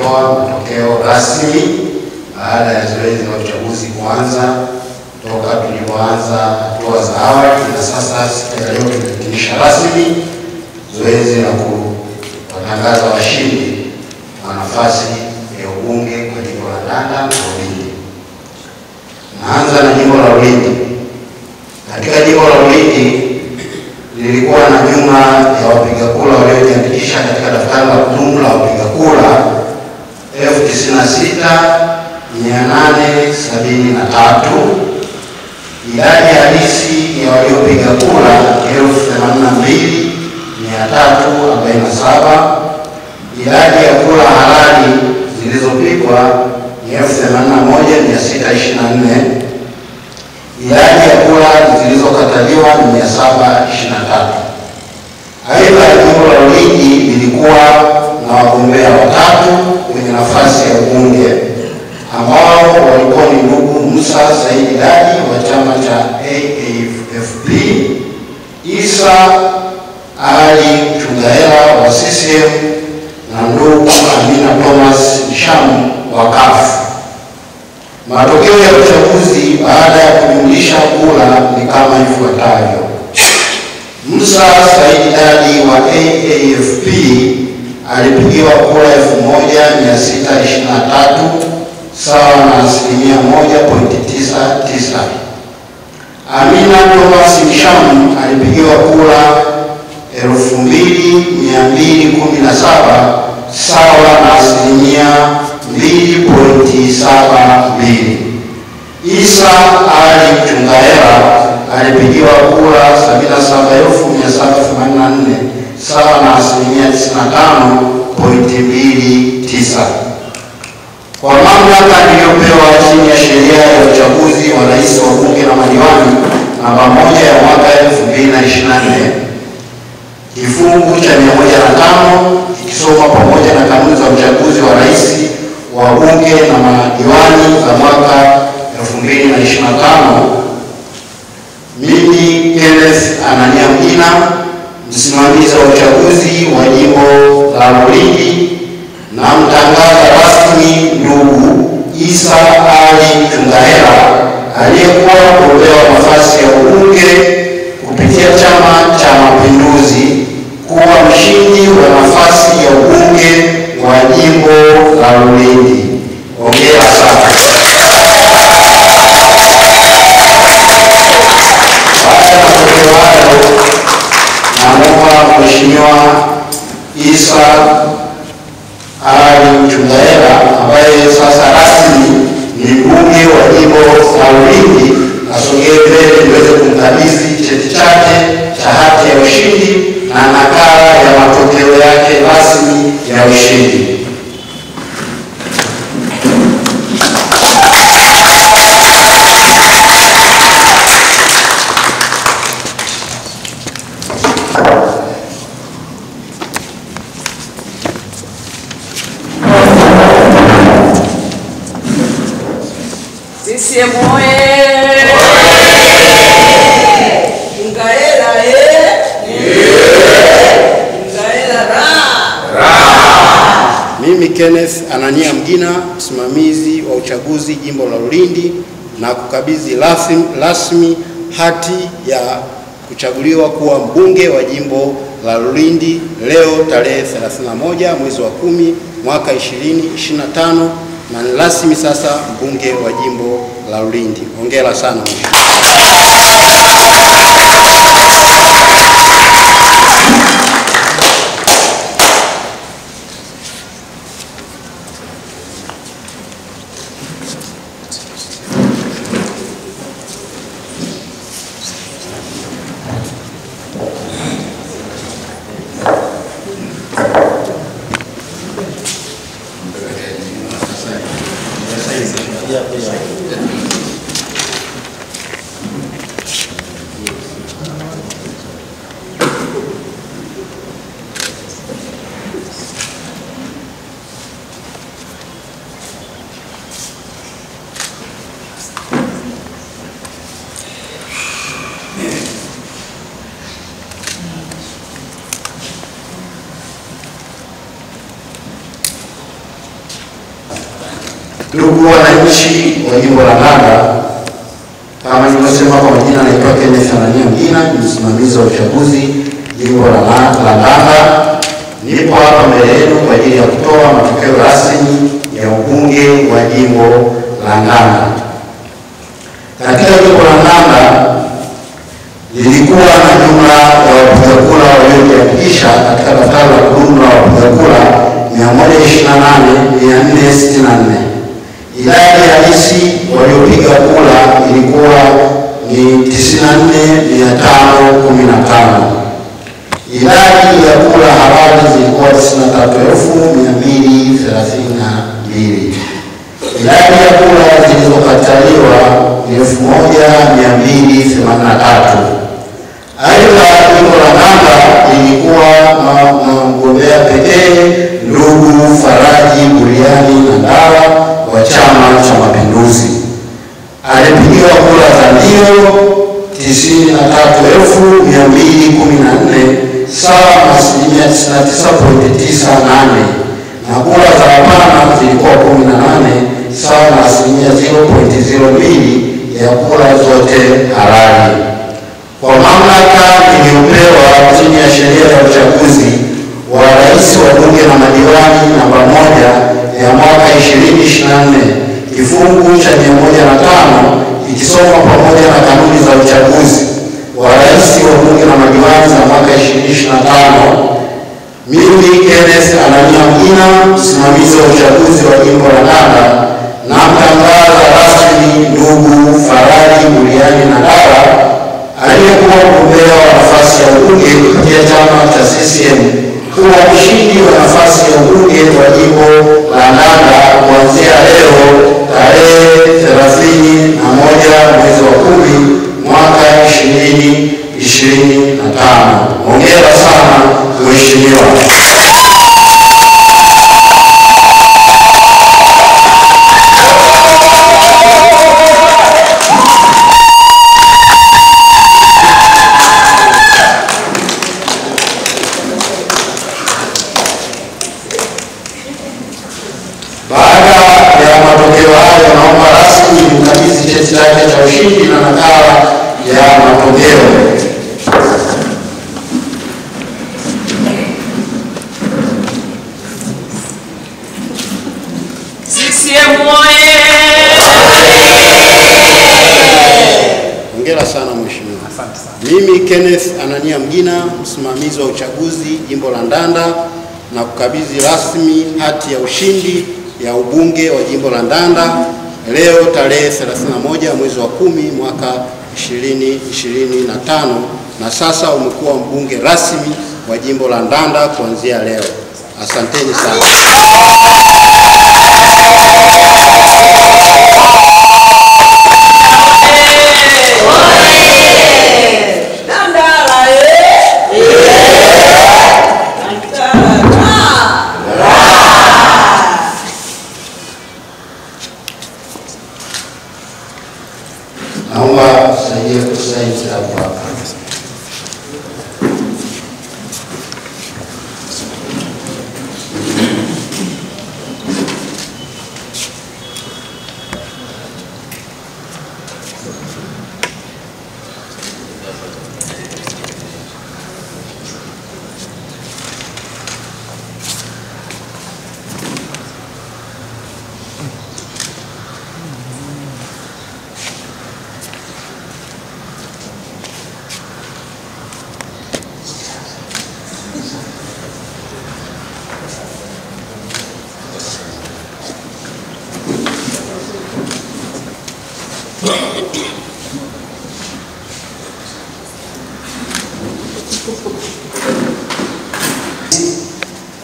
kutoa matokeo rasmi baada ya zoezi la uchaguzi kuanza toka tulipoanza hatua za awali, na sasa siku ya leo tunahitimisha rasmi zoezi la kutangaza washindi wa nafasi ya ubunge kwa jimbo la Ndanda na Ulindi. Naanza na jimbo la Ulindi. Katika jimbo la Ulindi lilikuwa na jumla ya wapiga kura waliojiandikisha katika daftari la kudumu la wapiga kura 96,873. Idadi halisi ya waliopiga kura 82,347. Idadi ya kura halali zilizopigwa ni 81,624. Idadi ya kura zilizokataliwa ni 723. Aidha, jimbo la Ulindi lilikuwa na wagombea watatu kwenye nafasi ya ubunge ambao walikuwa ni ndugu Musa Said Dadi wa chama cha AAFP, Isa Ali Chungahela wa CCM na ndugu Amina Thomas Shamu wa CUF. Matokeo ya uchaguzi baada ya kujumlisha kura ni kama ifuatavyo: Musa Said Dadi wa AAFP alipigiwa kura 1,623 sawa na 1.99. Amina Thomas Shamu alipigiwa kura 2,217 sawa na 2.72. Isa Ali Chungahela alipigiwa kura 77,784 sawa na 95.29. Kwa mamlaka iliyopewa chini ya sheria ya uchaguzi wa rais wa bunge na madiwani namba 1 ya mwaka 2024 kifungu cha 105 ikisoma pamoja na kanuni za uchaguzi wa rais wa bunge na madiwani za mwaka 2025, mimi Kenneth Anania Mgina, msimamizi wa uchaguzi wa jimbo la Ulindi, na mtangaza rasmi ndugu Isa Ali Chungahela aliyekuwa mgombea wa nafasi ya ubunge kupitia Chama cha Mapinduzi kuwa mshindi wa nafasi ya ubunge wa jimbo la Ulindi. Hongera sana. Baada ya matokeo hayo, naomba Mheshimiwa Isa Ali Chungahela ambaye sasa rasmi ni mbunge wa jimbo la Ulindi asogee mbele niweze kumkabidhi cheti chake cha hati ya ushindi na nakala ya matokeo yake rasmi ya ushindi. CCM oye! Chungahela Chungahela ra! Mimi Kenneth Anania Mgina, msimamizi wa uchaguzi jimbo la Ulindi, na kukabidhi rasmi hati ya kuchaguliwa kuwa mbunge wa jimbo la Ulindi leo tarehe 31 mwezi wa 10 mwaka 2025, na ni rasmi sasa mbunge wa jimbo la Ulindi. Hongera sana. Ndugu wananchi wa jimbo la Ndanda, kama nilivyosema kwa majina, naitwa Kenneth Anania Mgina, ni msimamizi wa uchaguzi jimbo la Ndanda. Nipo hapa mbele yenu kwa ajili ya kutoa matokeo rasmi ya ubunge wa jimbo la Ndanda. Katika jimbo la Ndanda lilikuwa na jumla ya wapiga kura waliojiandikisha katika daftari la kudumu la wapiga kura 128,464. Idadi halisi waliopiga kura ilikuwa ni 94,515. Idadi ya kura halali zilikuwa 93,232. Idadi ya kura zilizokataliwa ni 1,283. Aidha, jimbo la Ndanda lilikuwa na mgombea pekee ndugu Faraji Buriani Nandala wa Chama cha Mapinduzi. Alipigiwa kura za ndio 93,214 sawa na 99.98, na kura za hapana zilikuwa 18 sawa na 0.02 ya kura zote halali. Kwa mamlaka iliyopewa chini ya sheria ya uchaguzi wa rais wa bunge na madiwani namba 1 ya mwaka 2024 kifungu cha 105 ikisoma pamoja na kanuni za uchaguzi wa rais wa bunge na madiwani za mwaka 2025, mimi Kenneth Anania Mgina, msimamizi wa uchaguzi wa jimbo la Ndanda, namtangaza rasmi ndugu Faraji Buriani Nandala aliyekuwa mgombea wa nafasi ya ubunge kupitia chama cha CCM kuwa mshindi wa nafasi ya ubunge wa jimbo la Ndanda kuanzia leo tarehe 31 mwezi wa 10 mwaka 2025. Hongera sana mheshimiwa. Baada ya matokeo hayo, naomba rasmi mkabidhi cheti chake cha ushindi na nakala ya matokeo. CCM oye! Hongera sana mheshimiwa. Asante sana. Mimi Kenneth Anania Mgina, msimamizi wa uchaguzi jimbo la Ndanda, na kukabidhi rasmi hati ya ushindi ya ubunge wa jimbo la Ndanda leo tarehe 31 mwezi wa 10 mwaka 2025, na sasa umekuwa mbunge rasmi wa jimbo la Ndanda kuanzia leo. Asanteni sana. Naomba saidie kusaini kitabu hapa.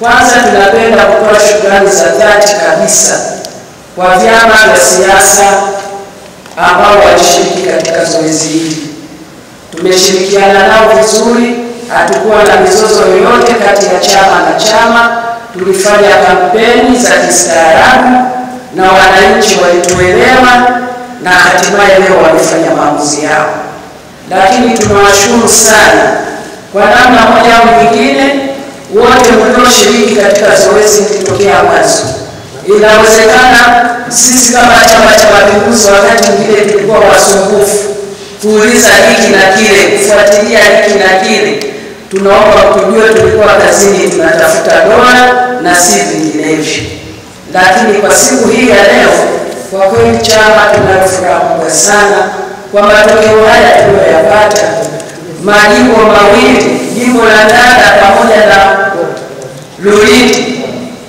Kwanza tunapenda kutoa shukrani za dhati kabisa kwa vyama vya siasa ambao walishiriki katika zoezi hili. Tumeshirikiana nao vizuri, hatukuwa na mizozo yoyote kati ya chama na chama. Tulifanya kampeni za kistaarabu na wananchi walituelewa, na hatimaye leo walifanya maamuzi yao. Lakini tunawashukuru sana kwa namna moja au nyingine wote mlioshiriki katika zoezi litokea mwanzo. Inawezekana sisi kama Chama cha Mapinduzi wakati mwingine tulikuwa wasumbufu kuuliza hiki na kile, kufuatilia hiki na kile. Tunaomba kujua tulikuwa kazini tunatafuta dola na si vinginevyo. Lakini kwa siku hii ya leo, kwa kweli chama tunayo furaha kubwa sana kwa matokeo haya tuliyoyapata. Majimbo mawili, jimbo la Ndanda pamoja na Lulindi,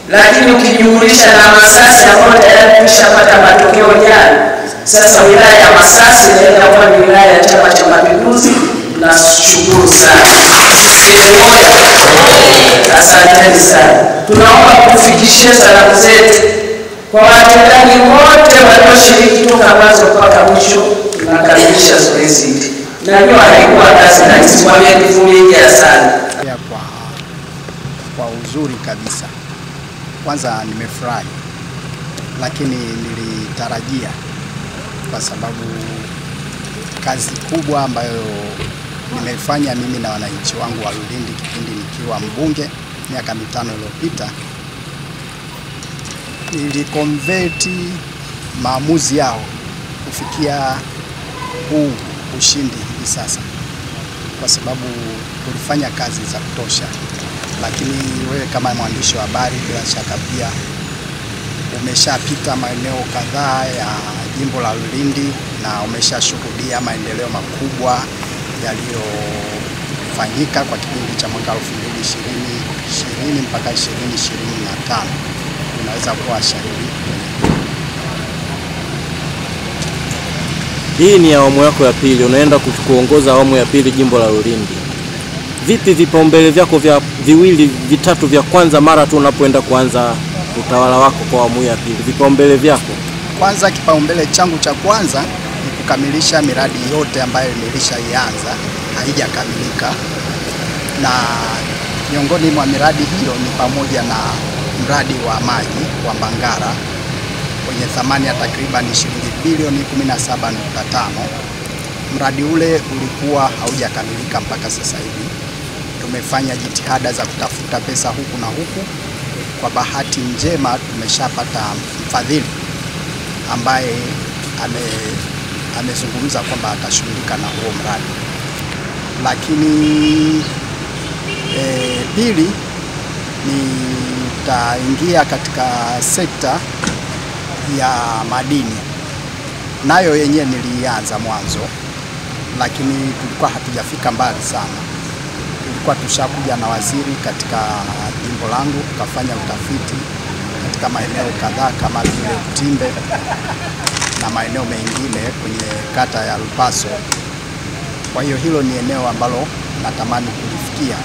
lakini ukijumulisha na Masasi ambayo tayari tumeshapata matokeo jana, sasa wilaya ya Masasi inaenda kuwa ni wilaya ya Chama cha Mapinduzi. Tunashukuru sana. Asanteni sana. Tunaomba kufikishia salamu zetu kwa watendaji wote walioshiriki toka mwanzo mpaka mwisho. Tunakamilisha zoezi hili. Najua haikuwa kazi rahisi, wamenivumilia sana. Kwa uzuri kabisa. Kwanza nimefurahi, lakini nilitarajia, kwa sababu kazi kubwa ambayo nimefanya mimi na wananchi wangu wa Lulindi kipindi nikiwa mbunge miaka 5 iliyopita, nilikonverti maamuzi yao kufikia huu ushindi hivi sasa, kwa sababu tulifanya kazi za kutosha. Lakini wewe kama mwandishi wa habari bila shaka pia umeshapita maeneo kadhaa ya jimbo la Lulindi na umeshashuhudia maendeleo makubwa yaliyofanyika kwa kipindi cha mwaka 2020 mpaka 2025. Unaweza kuwa shahidi. Hii ni awamu yako ya pili, unaenda kuongoza awamu ya pili jimbo la Lulindi. Vipi vipaumbele vyako vya viwili vitatu vya kwanza mara tu unapoenda kuanza utawala wako kwa awamu ya pili? Vipaumbele vyako. Kwanza, kipaumbele changu cha kwanza ni kukamilisha miradi yote ambayo nilishaianza haijakamilika, na miongoni mwa miradi hiyo ni pamoja na mradi wa maji wa Mbangara wenye thamani ya takriban shilingi bilioni 17.5. Mradi ule ulikuwa haujakamilika mpaka sasa hivi. Tumefanya jitihada za kutafuta pesa huku na huku. Kwa bahati njema tumeshapata mfadhili ambaye amezungumza kwamba atashughulika na huo mradi. Lakini pili, nitaingia katika sekta ya madini. Nayo yenyewe nilianza mwanzo, lakini tulikuwa hatujafika mbali sana. Tulikuwa tushakuja na waziri katika jimbo langu, tukafanya utafiti katika maeneo kadhaa kama vile Utimbe na maeneo mengine kwenye kata ya Lupaso. Kwa hiyo hilo ni eneo ambalo natamani kulifikia,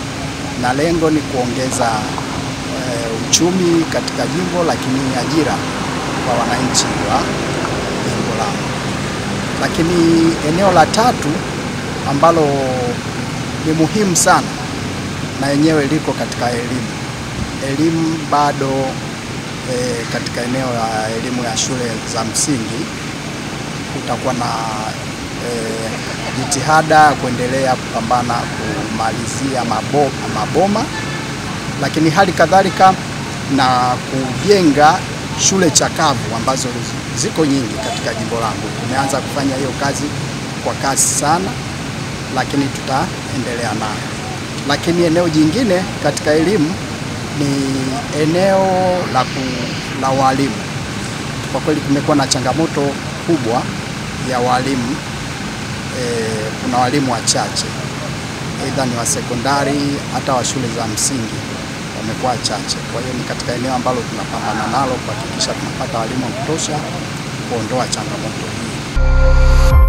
na lengo ni kuongeza uchumi katika jimbo, lakini ajira kwa wananchi wa jimbo langu. Lakini eneo la tatu ambalo ni muhimu sana na yenyewe liko katika elimu. Elimu bado katika eneo la elimu ya shule za msingi kutakuwa na jitihada kuendelea kupambana kumalizia maboma, lakini hali kadhalika na kujenga shule chakavu ambazo ziko nyingi katika jimbo langu. Tumeanza kufanya hiyo kazi kwa kasi sana, lakini tutaendelea nayo. Lakini eneo jingine katika elimu ni eneo la walimu. Kwa kweli kumekuwa na changamoto kubwa ya walimu. Kuna walimu wachache, aidha ni wa sekondari hata wa shule za msingi wamekuwa wachache. Kwa hiyo ni katika eneo ambalo tunapambana nalo kuhakikisha tunapata walimu wa kutosha kuondoa changamoto hii.